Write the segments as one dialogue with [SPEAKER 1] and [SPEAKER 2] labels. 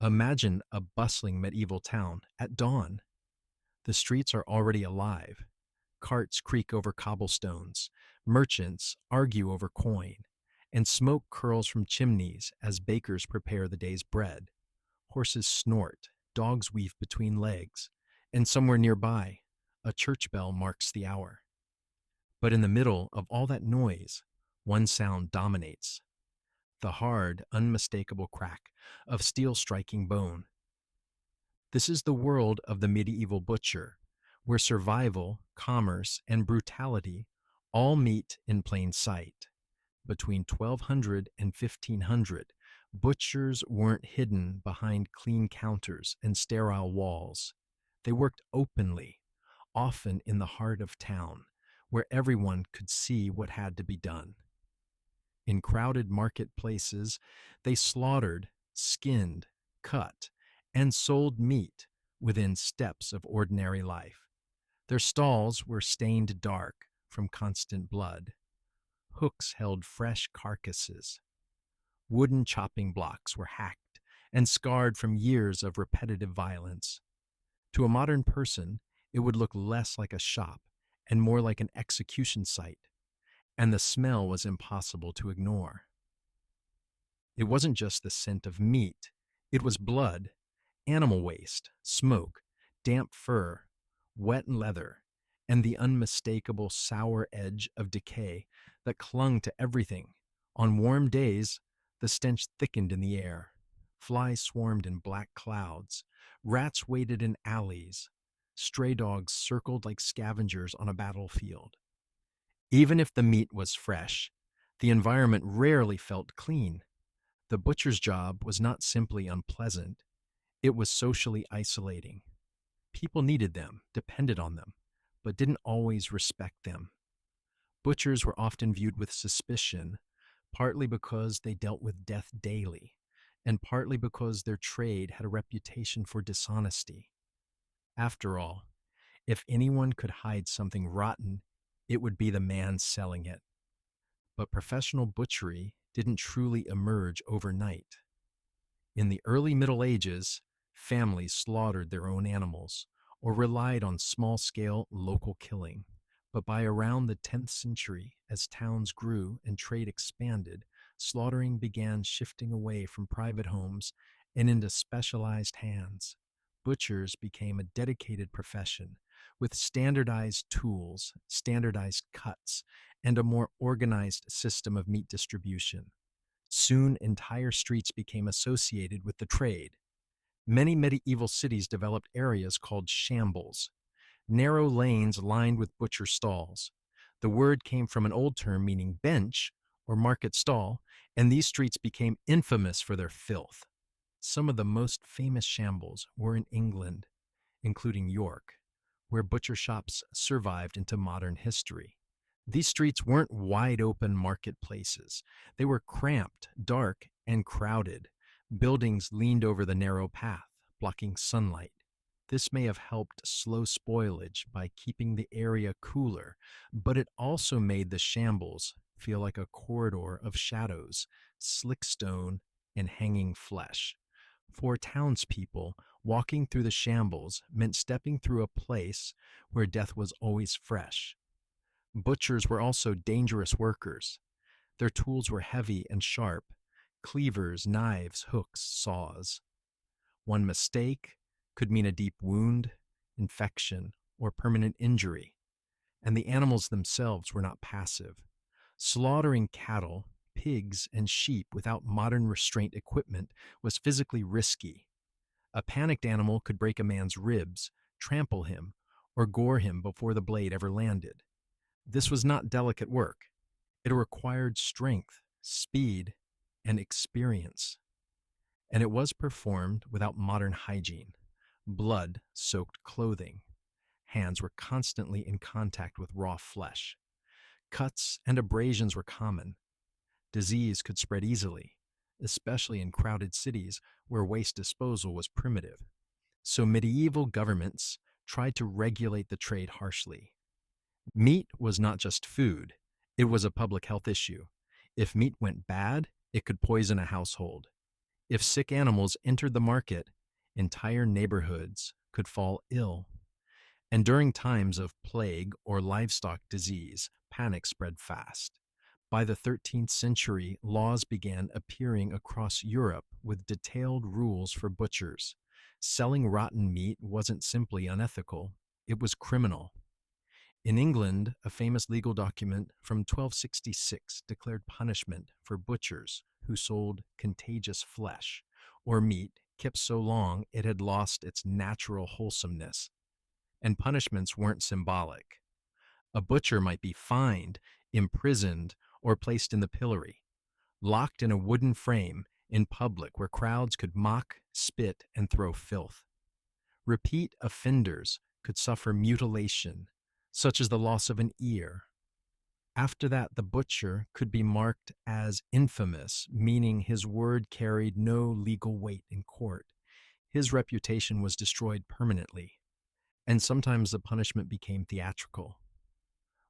[SPEAKER 1] Imagine a bustling medieval town at dawn. The streets are already alive. Carts creak over cobblestones, merchants argue over coin, and smoke curls from chimneys as bakers prepare the day's bread. Horses snort, dogs weave between legs, and somewhere nearby, a church bell marks the hour. But in the middle of all that noise, one sound dominates: the hard, unmistakable crack of steel striking bone. This is the world of the medieval butcher, where survival, commerce, and brutality all meet in plain sight. Between 1200 and 1500, butchers weren't hidden behind clean counters and sterile walls. They worked openly, often in the heart of town, where everyone could see what had to be done. In crowded marketplaces, they slaughtered, skinned, cut, and sold meat within steps of ordinary life. Their stalls were stained dark from constant blood. Hooks held fresh carcasses. Wooden chopping blocks were hacked and scarred from years of repetitive violence. To a modern person, it would look less like a shop and more like an execution site, and the smell was impossible to ignore. It wasn't just the scent of meat, it was blood, animal waste, smoke, damp fur, wet leather, and the unmistakable sour edge of decay that clung to everything. On warm days, the stench thickened in the air. Flies swarmed in black clouds. Rats waited in alleys. Stray dogs circled like scavengers on a battlefield. Even if the meat was fresh, the environment rarely felt clean. The butcher's job was not simply unpleasant, it was socially isolating. People needed them, depended on them, but didn't always respect them. Butchers were often viewed with suspicion, partly because they dealt with death daily, and partly because their trade had a reputation for dishonesty. After all, if anyone could hide something rotten, it would be the man selling it. But professional butchery didn't truly emerge overnight. In the early Middle Ages, families slaughtered their own animals or relied on small-scale local killing. But by around the 10th century, as towns grew and trade expanded, slaughtering began shifting away from private homes and into specialized hands. Butchers became a dedicated profession with standardized tools, standardized cuts, and a more organized system of meat distribution. Soon, entire streets became associated with the trade. Many medieval cities developed areas called shambles, narrow lanes lined with butcher stalls. The word came from an old term meaning bench or market stall, and these streets became infamous for their filth. Some of the most famous shambles were in England, including York, where butcher shops survived into modern history. These streets weren't wide open marketplaces. They were cramped, dark, and crowded. Buildings leaned over the narrow path, blocking sunlight. This may have helped slow spoilage by keeping the area cooler, but it also made the shambles feel like a corridor of shadows, slick stone, and hanging flesh. For townspeople, walking through the shambles meant stepping through a place where death was always fresh. Butchers were also dangerous workers. Their tools were heavy and sharp: cleavers, knives, hooks, saws. One mistake could mean a deep wound, infection, or permanent injury. And the animals themselves were not passive. Slaughtering cattle, pigs, and sheep without modern restraint equipment was physically risky. A panicked animal could break a man's ribs, trample him, or gore him before the blade ever landed. This was not delicate work. It required strength, speed, and experience. And it was performed without modern hygiene. Blood soaked clothing. Hands were constantly in contact with raw flesh. Cuts and abrasions were common. Disease could spread easily, especially in crowded cities where waste disposal was primitive. So medieval governments tried to regulate the trade harshly. Meat was not just food, it was a public health issue. If meat went bad, it could poison a household. If sick animals entered the market, entire neighborhoods could fall ill. And during times of plague or livestock disease, panic spread fast. By the 13th century, laws began appearing across Europe with detailed rules for butchers. Selling rotten meat wasn't simply unethical, it was criminal. In England, a famous legal document from 1266 declared punishment for butchers who sold contagious flesh or meat kept so long it had lost its natural wholesomeness. And punishments weren't symbolic. A butcher might be fined, imprisoned, or placed in the pillory, locked in a wooden frame in public where crowds could mock, spit, and throw filth. Repeat offenders could suffer mutilation, such as the loss of an ear. After that, the butcher could be marked as infamous, meaning his word carried no legal weight in court. His reputation was destroyed permanently, and sometimes the punishment became theatrical.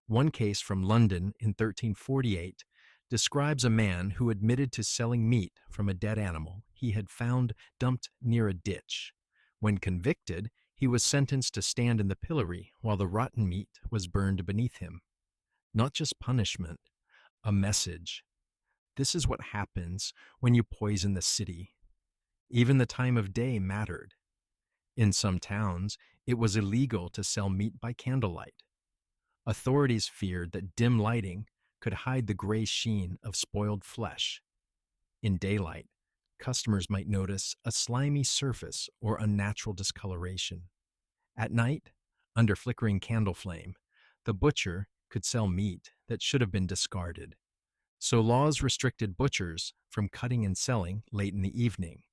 [SPEAKER 1] One case from London in 1348 describes a man who admitted to selling meat from a dead animal he had found dumped near a ditch. When convicted, he was sentenced to stand in the pillory while the rotten meat was burned beneath him. Not just punishment, a message. This is what happens when you poison the city. Even the time of day mattered. In some towns, it was illegal to sell meat by candlelight. Authorities feared that dim lighting could hide the gray sheen of spoiled flesh. In daylight, customers might notice a slimy surface or unnatural discoloration. At night, under flickering candle flame, the butcher could sell meat that should have been discarded. So laws restricted butchers from cutting and selling late in the evening.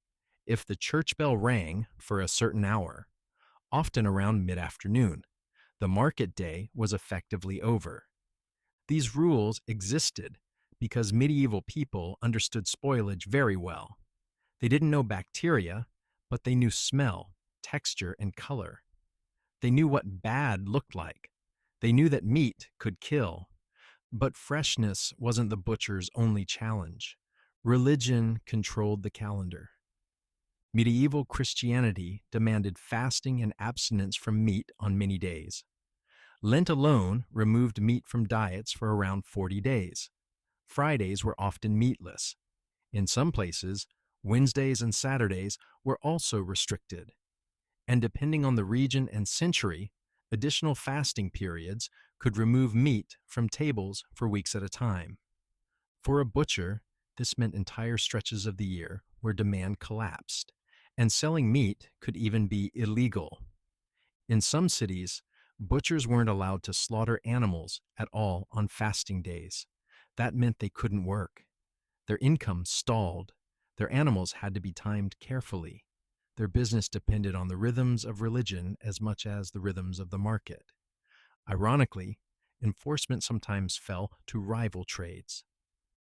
[SPEAKER 1] If the church bell rang for a certain hour, often around mid-afternoon, the market day was effectively over. These rules existed because medieval people understood spoilage very well. They didn't know bacteria, but they knew smell, texture, and color. They knew what bad looked like. They knew that meat could kill. But freshness wasn't the butcher's only challenge. Religion controlled the calendar. Medieval Christianity demanded fasting and abstinence from meat on many days. Lent alone removed meat from diets for around 40 days. Fridays were often meatless. In some places, Wednesdays and Saturdays were also restricted. And depending on the region and century, additional fasting periods could remove meat from tables for weeks at a time. For a butcher, this meant entire stretches of the year where demand collapsed, and selling meat could even be illegal. In some cities, butchers weren't allowed to slaughter animals at all on fasting days. That meant they couldn't work. Their income stalled. Their animals had to be timed carefully. Their business depended on the rhythms of religion as much as the rhythms of the market. Ironically, enforcement sometimes fell to rival trades.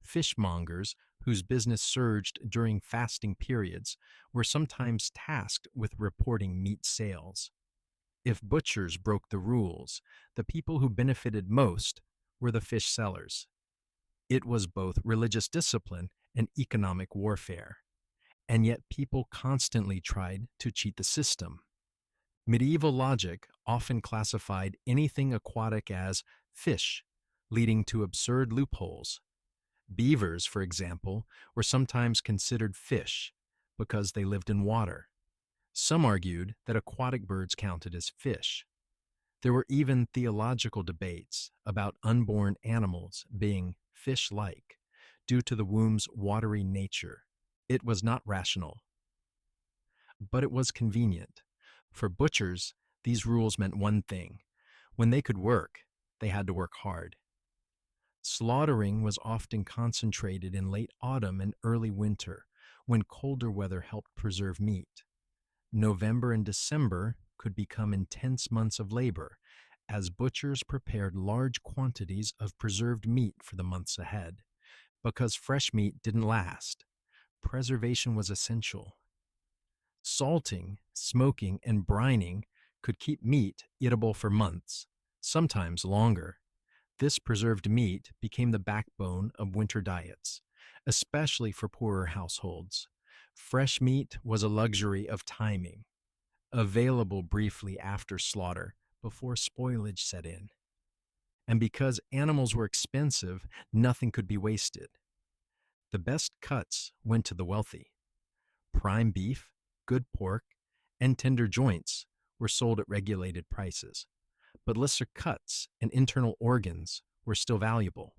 [SPEAKER 1] Fishmongers, whose business surged during fasting periods, were sometimes tasked with reporting meat sales. If butchers broke the rules, the people who benefited most were the fish sellers. It was both religious discipline and economic warfare. And yet people constantly tried to cheat the system. Medieval logic often classified anything aquatic as fish, leading to absurd loopholes. Beavers, for example, were sometimes considered fish because they lived in water. Some argued that aquatic birds counted as fish. There were even theological debates about unborn animals being fish-like due to the womb's watery nature. It was not rational, but it was convenient. For butchers, these rules meant one thing. When they could work, they had to work hard. Slaughtering was often concentrated in late autumn and early winter, when colder weather helped preserve meat. November and December could become intense months of labor, as butchers prepared large quantities of preserved meat for the months ahead. Because fresh meat didn't last, preservation was essential. Salting, smoking, and brining could keep meat eatable for months, sometimes longer. This preserved meat became the backbone of winter diets, especially for poorer households. Fresh meat was a luxury of timing, available briefly after slaughter before spoilage set in. And because animals were expensive, nothing could be wasted. The best cuts went to the wealthy. Prime beef, good pork, and tender joints were sold at regulated prices, but lesser cuts and internal organs were still valuable.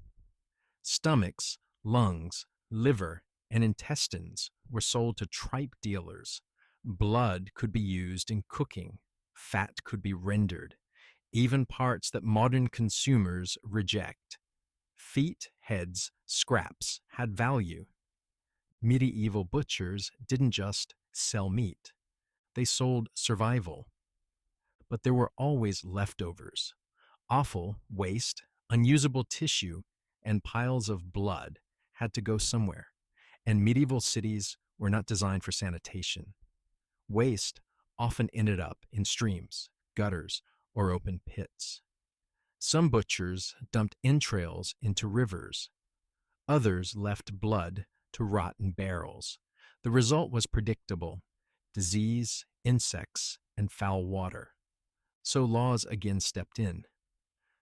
[SPEAKER 1] Stomachs, lungs, liver, and intestines were sold to tripe dealers. Blood could be used in cooking, fat could be rendered, even parts that modern consumers reject. Feet, heads, scraps had value. Medieval butchers didn't just sell meat, they sold survival. But there were always leftovers. Offal, waste, unusable tissue, and piles of blood had to go somewhere, and medieval cities were not designed for sanitation. Waste often ended up in streams, gutters, or open pits. Some butchers dumped entrails into rivers. Others left blood to rot in barrels. The result was predictable: disease, insects, and foul water. So laws again stepped in.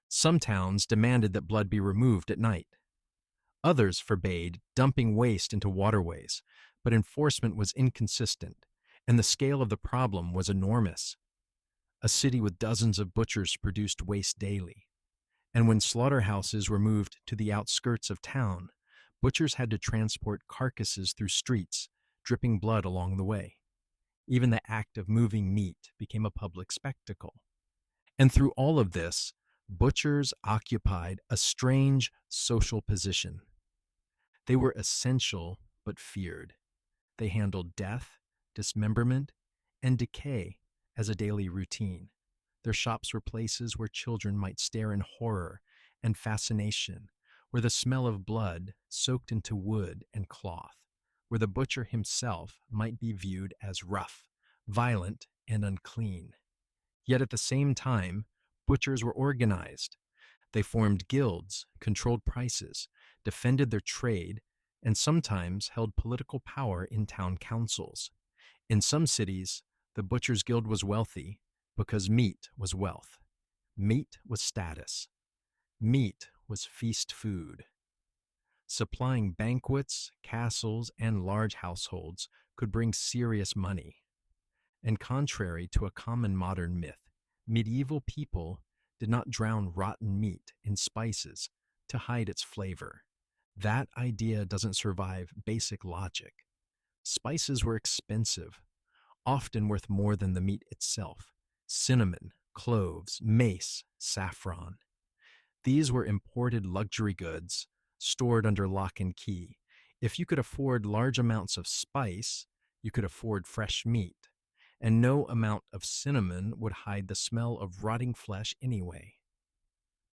[SPEAKER 1] Some towns demanded that blood be removed at night. Others forbade dumping waste into waterways, but enforcement was inconsistent, and the scale of the problem was enormous. A city with dozens of butchers produced waste daily. And when slaughterhouses were moved to the outskirts of town, butchers had to transport carcasses through streets, dripping blood along the way. Even the act of moving meat became a public spectacle. And through all of this, butchers occupied a strange social position. They were essential but feared. They handled death, dismemberment, and decay as a daily routine. Their shops were places where children might stare in horror and fascination, where the smell of blood soaked into wood and cloth, where the butcher himself might be viewed as rough, violent, and unclean. Yet at the same time, butchers were organized. They formed guilds, controlled prices, defended their trade, and sometimes held political power in town councils. In some cities, the Butchers' Guild was wealthy because meat was wealth. Meat was status. Meat was feast food. Supplying banquets, castles, and large households could bring serious money. And contrary to a common modern myth, medieval people did not drown rotten meat in spices to hide its flavor. That idea doesn't survive basic logic. Spices were expensive, often worth more than the meat itself. Cinnamon, cloves, mace, saffron. These were imported luxury goods stored under lock and key. If you could afford large amounts of spice, you could afford fresh meat, and no amount of cinnamon would hide the smell of rotting flesh anyway.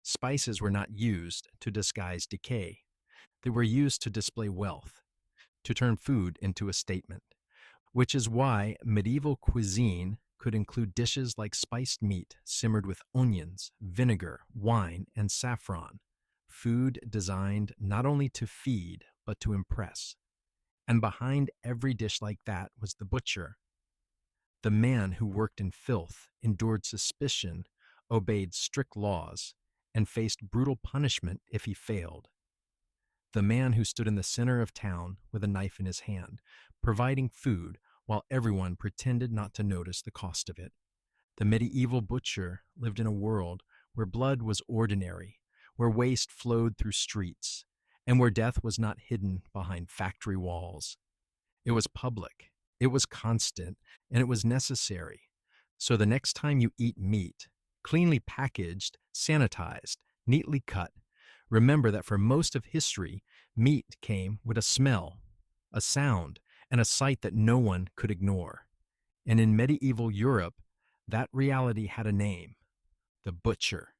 [SPEAKER 1] Spices were not used to disguise decay. They were used to display wealth, to turn food into a statement, which is why medieval cuisine could include dishes like spiced meat simmered with onions, vinegar, wine, and saffron, food designed not only to feed, but to impress. And behind every dish like that was the butcher. The man who worked in filth, endured suspicion, obeyed strict laws, and faced brutal punishment if he failed. The man who stood in the center of town with a knife in his hand, providing food while everyone pretended not to notice the cost of it. The medieval butcher lived in a world where blood was ordinary, where waste flowed through streets, and where death was not hidden behind factory walls. It was public, it was constant, and it was necessary. So the next time you eat meat, cleanly packaged, sanitized, neatly cut, remember that for most of history, meat came with a smell, a sound, and a sight that no one could ignore. And in medieval Europe, that reality had a name: the butcher.